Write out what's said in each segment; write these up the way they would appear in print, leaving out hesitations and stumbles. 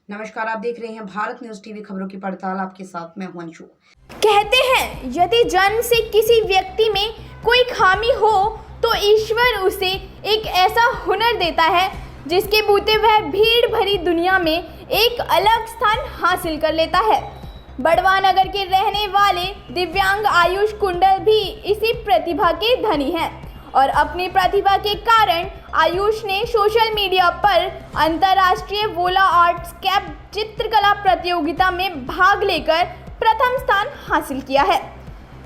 नमस्कार, आप देख रहे हैं भारत न्यूज टीवी खबरों की पड़ताल। आपके साथ मैं हूं अंशु। कहते हैं यदि जन्म से किसी व्यक्ति में कोई खामी हो तो ईश्वर उसे एक ऐसा हुनर देता है जिसके बूते वह भीड़ भरी दुनिया में एक अलग स्थान हासिल कर लेता है। बड़वा नगर के रहने वाले दिव्यांग आयुष कुंडल भी इसी प्रतिभा के धनी हैं और अपनी प्रतिभा के कारण आयुष ने सोशल मीडिया पर अंतर्राष्ट्रीय वोला आर्ट स्कैप चित्रकला प्रतियोगिता में भाग लेकर प्रथम स्थान हासिल किया है।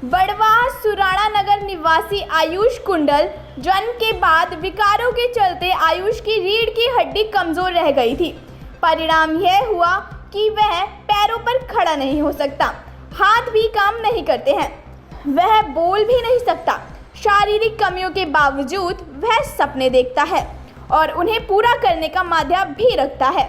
बड़वा सुराणा नगर निवासी आयुष कुंडल जन्म के बाद विकारों के चलते आयुष की रीढ़ की हड्डी कमजोर रह गई थी। परिणाम यह हुआ कि वह पैरों पर खड़ा नहीं हो सकता, हाथ भी काम नहीं करते हैं, वह बोल भी नहीं सकता। शारीरिक कमियों के बावजूद वह सपने देखता है और उन्हें पूरा करने का माध्य भी रखता है।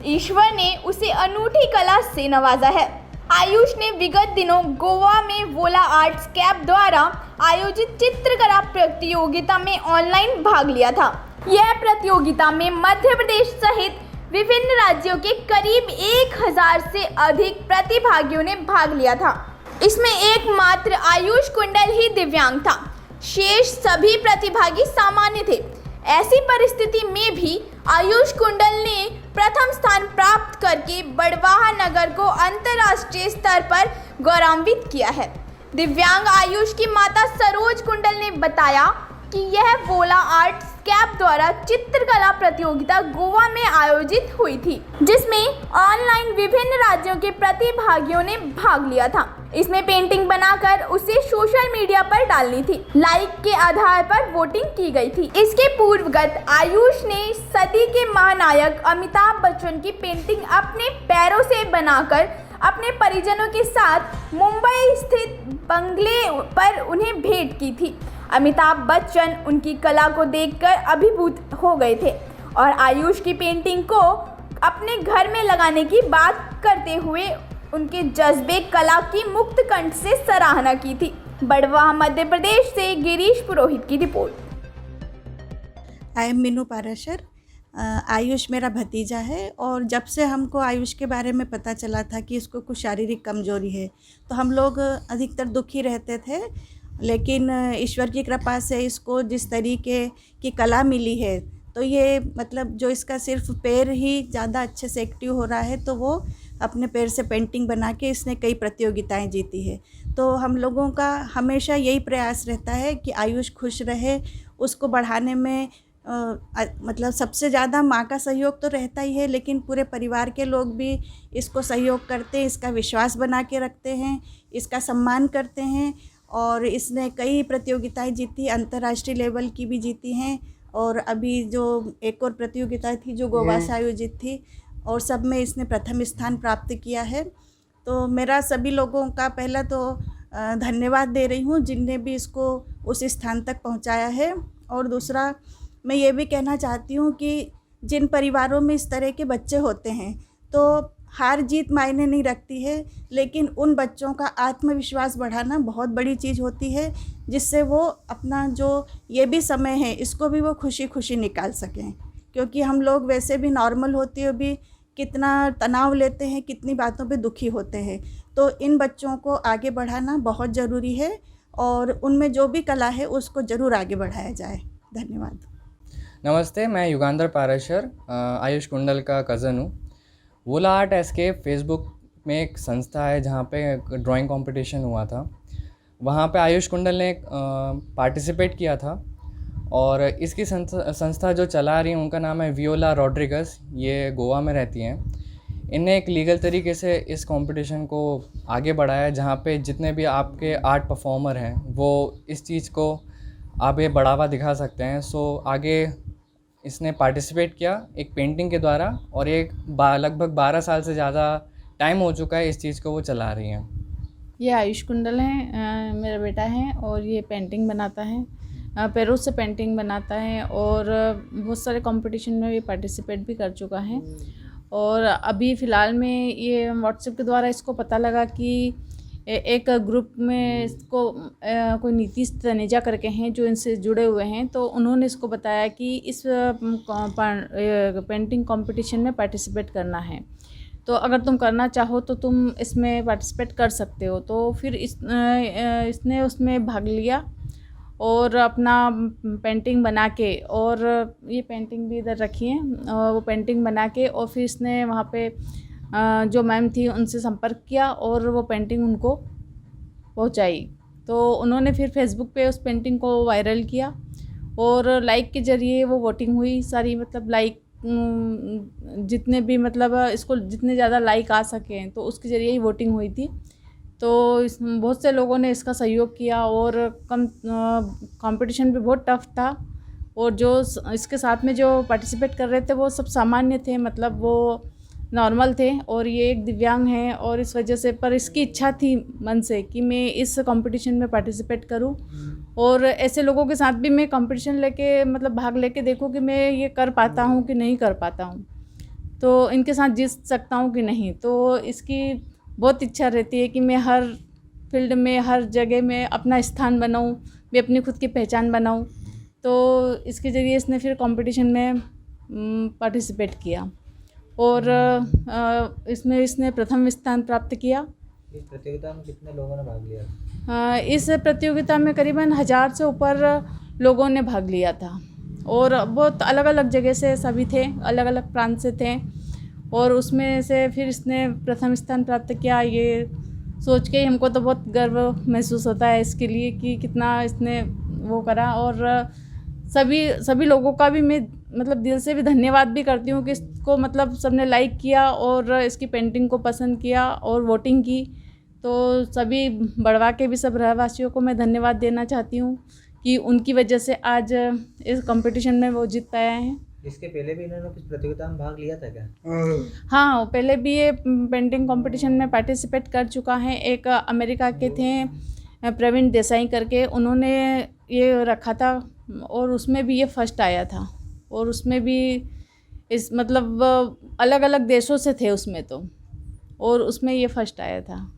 ईश्वर ने उसे अनूठी कला से नवाजा है। आयुष ने विगत दिनों गोवा में वोला आर्ट स्कैप द्वारा आयोजित चित्रकला प्रतियोगिता में ऑनलाइन भाग लिया था। यह प्रतियोगिता में मध्य प्रदेश सहित विभिन्न राज्यों के करीब 1000 से अधिक प्रतिभागियों ने भाग लिया था। इसमें एकमात्र आयुष कुंडल ही दिव्यांग था, शेष सभी प्रतिभागी सामान्य थे। ऐसी परिस्थिति में भी आयुष कुंडल ने प्रथम स्थान प्राप्त करके बड़वाह नगर को अंतर्राष्ट्रीय स्तर पर गौरवान्वित किया है। दिव्यांग आयुष की माता सरोज कुंडल ने बताया कि यह वोला आर्ट स्कैप द्वारा चित्रकला प्रतियोगिता गोवा में आयोजित हुई थी, जिसमें ऑनलाइन विभिन्न राज्यों के प्रतिभागियों ने भाग लिया था। इसमें पेंटिंग बनाकर उसे सोशल मीडिया पर डालनी थी। लाइक के आधार पर वोटिंग की गई थी। इसके पूर्वगत आयुष ने सदी के महानायक अमिताभ बच्चन की पेंटिंग अपने पैरों से बनाकर अपने परिजनों के साथ मुंबई स्थित बंगले पर उन्हें भेंट की थी। अमिताभ बच्चन उनकी कला को देखकर अभिभूत हो गए थे और आयुष की पेंटिंग को अपने घर में लगाने की बात करते हुए उनके जज्बे कला की मुक्त कंठ से सराहना की थी। बड़वाह मध्य प्रदेश से गिरीश पुरोहित की report. I am Meenu Parashar. Ayush मेरा भतीजा है और जब से हमको आयुष के बारे में पता चला था कि इसको कुछ शारीरिक कमजोरी है तो हम लोग अधिकतर दुखी रहते थे, लेकिन ईश्वर की कृपा से इसको जिस तरीके की कला मिली है तो ये मतलब जो इसका सिर्फ पैर ही ज़्यादा अच्छे से एक्टिव हो रहा है तो वो अपने पैर से पेंटिंग बना के इसने कई प्रतियोगिताएं जीती है। तो हम लोगों का हमेशा यही प्रयास रहता है कि आयुष खुश रहे, उसको बढ़ाने में मतलब सबसे ज़्यादा माँ का सहयोग तो रहता ही है, लेकिन पूरे परिवार के लोग भी इसको सहयोग करते हैं, इसका विश्वास बना के रखते हैं, इसका सम्मान करते हैं। और इसने कई प्रतियोगिताएं जीती, अंतर्राष्ट्रीय लेवल की भी जीती हैं और अभी जो एक और प्रतियोगिता थी जो गोवा से आयोजित थी और सब में इसने प्रथम स्थान प्राप्त किया है। तो मेरा सभी लोगों का पहला तो धन्यवाद दे रही हूँ जिनने भी इसको उस स्थान तक पहुँचाया है। और दूसरा मैं ये भी कहना चाहती हूँ कि जिन परिवारों में इस तरह के बच्चे होते हैं तो हार जीत मायने नहीं रखती है, लेकिन उन बच्चों का आत्मविश्वास बढ़ाना बहुत बड़ी चीज़ होती है, जिससे वो अपना जो ये भी समय है इसको भी वो खुशी खुशी निकाल सकें। क्योंकि हम लोग वैसे भी नॉर्मल होते हुए भी कितना तनाव लेते हैं, कितनी बातों पे दुखी होते हैं। तो इन बच्चों को आगे बढ़ाना बहुत ज़रूरी है और उनमें जो भी कला है उसको ज़रूर आगे बढ़ाया जाए। धन्यवाद। नमस्ते, मैं युगांधर पाराशर आयुष कुंडल का कज़न हूँ। वोला आर्ट एस्केप फेसबुक में एक संस्था है जहाँ पे ड्राइंग कंपटीशन हुआ था। वहाँ पे आयुष कुंडल ने पार्टिसिपेट किया था और इसकी संस्था जो चला रही है उनका नाम है वियोला रॉड्रिगस, ये गोवा में रहती हैं। इन्हें एक लीगल तरीके से इस कंपटीशन को आगे बढ़ाया जहाँ पे जितने भी आपके आर्ट परफॉर्मर हैं वो इस चीज़ को आगे बढ़ावा दिखा सकते हैं। सो आगे इसने पार्टिसिपेट किया एक पेंटिंग के द्वारा और लगभग 12 साल से ज़्यादा टाइम हो चुका है इस चीज़ को वो चला रही हैं। ये आयुष कुंडल है, मेरा बेटा है और ये पेंटिंग बनाता है, पैरों से पेंटिंग बनाता है और बहुत सारे कंपटीशन में भी पार्टिसिपेट भी कर चुका है। और अभी फ़िलहाल में ये व्हाट्सएप के द्वारा इसको पता लगा कि एक ग्रुप में इसको कोई नीतीश तनेजा करके हैं जो इनसे जुड़े हुए हैं, तो उन्होंने इसको बताया कि इस पेंटिंग कंपटीशन में पार्टिसिपेट करना है, तो अगर तुम करना चाहो तो तुम इसमें पार्टिसिपेट कर सकते हो। तो फिर इसने उसमें भाग लिया और अपना पेंटिंग बना के, और ये पेंटिंग भी इधर रखी है, वो पेंटिंग बना के, और फिर इसने वहाँ पे जो मैम थी उनसे संपर्क किया और वो पेंटिंग उनको पहुँचाई। तो उन्होंने फिर फेसबुक पे उस पेंटिंग को वायरल किया और लाइक के ज़रिए वो वोटिंग हुई सारी, मतलब लाइक जितने भी, मतलब इसको जितने ज़्यादा लाइक आ सकें तो उसके ज़रिए ही वोटिंग हुई थी। तो बहुत से लोगों ने इसका सहयोग किया और कंपटीशन भी बहुत टफ था, और जो इसके साथ में जो पार्टिसिपेट कर रहे थे वो सब सामान्य थे, मतलब वो नॉर्मल थे, और ये एक दिव्यांग है, और इस वजह से, पर इसकी इच्छा थी मन से कि मैं इस कंपटीशन में पार्टिसिपेट करूं, और ऐसे लोगों के साथ भी मैं कंपटीशन लेके, मतलब भाग लेके देखूं कि मैं ये कर पाता हूं कि नहीं कर पाता हूं, तो इनके साथ जीत सकता हूं कि नहीं। तो इसकी बहुत इच्छा रहती है कि मैं हर फील्ड में, हर जगह में अपना स्थान बनाऊं, मैं अपनी खुद की पहचान बनाऊं। तो इसके ज़रिए इसने फिर कंपटीशन में पार्टिसिपेट किया और इसमें इसने प्रथम स्थान प्राप्त किया। इस प्रतियोगिता में कितने लोगों ने भाग लिया? इस प्रतियोगिता में करीबन 1000 से ऊपर लोगों ने भाग लिया था, और बहुत अलग अलग जगह से सभी थे, अलग अलग प्रांत से थे, और उसमें से फिर इसने प्रथम स्थान प्राप्त किया। ये सोच के हमको तो बहुत गर्व महसूस होता है इसके लिए कि कितना इसने वो करा, और सभी लोगों का भी मैं मतलब दिल से भी धन्यवाद भी करती हूँ कि इसको मतलब सबने लाइक किया और इसकी पेंटिंग को पसंद किया और वोटिंग की। तो सभी बढ़वा के भी सब रहवासियों को मैं धन्यवाद देना चाहती हूँ कि उनकी वजह से आज इस कंपटीशन में वो जीत पाया है। इसके पहले भी इन्होंने कुछ प्रतियोगिता में भाग लिया था क्या? हाँ, पहले भी ये पेंटिंग कंपटीशन में पार्टिसिपेट कर चुका है। एक अमेरिका के थे प्रवीण देसाई करके, उन्होंने ये रखा था और उसमें भी ये फर्स्ट आया था, और उसमें भी इस मतलब अलग अलग देशों से थे उसमें तो, और उसमें ये फर्स्ट आया था।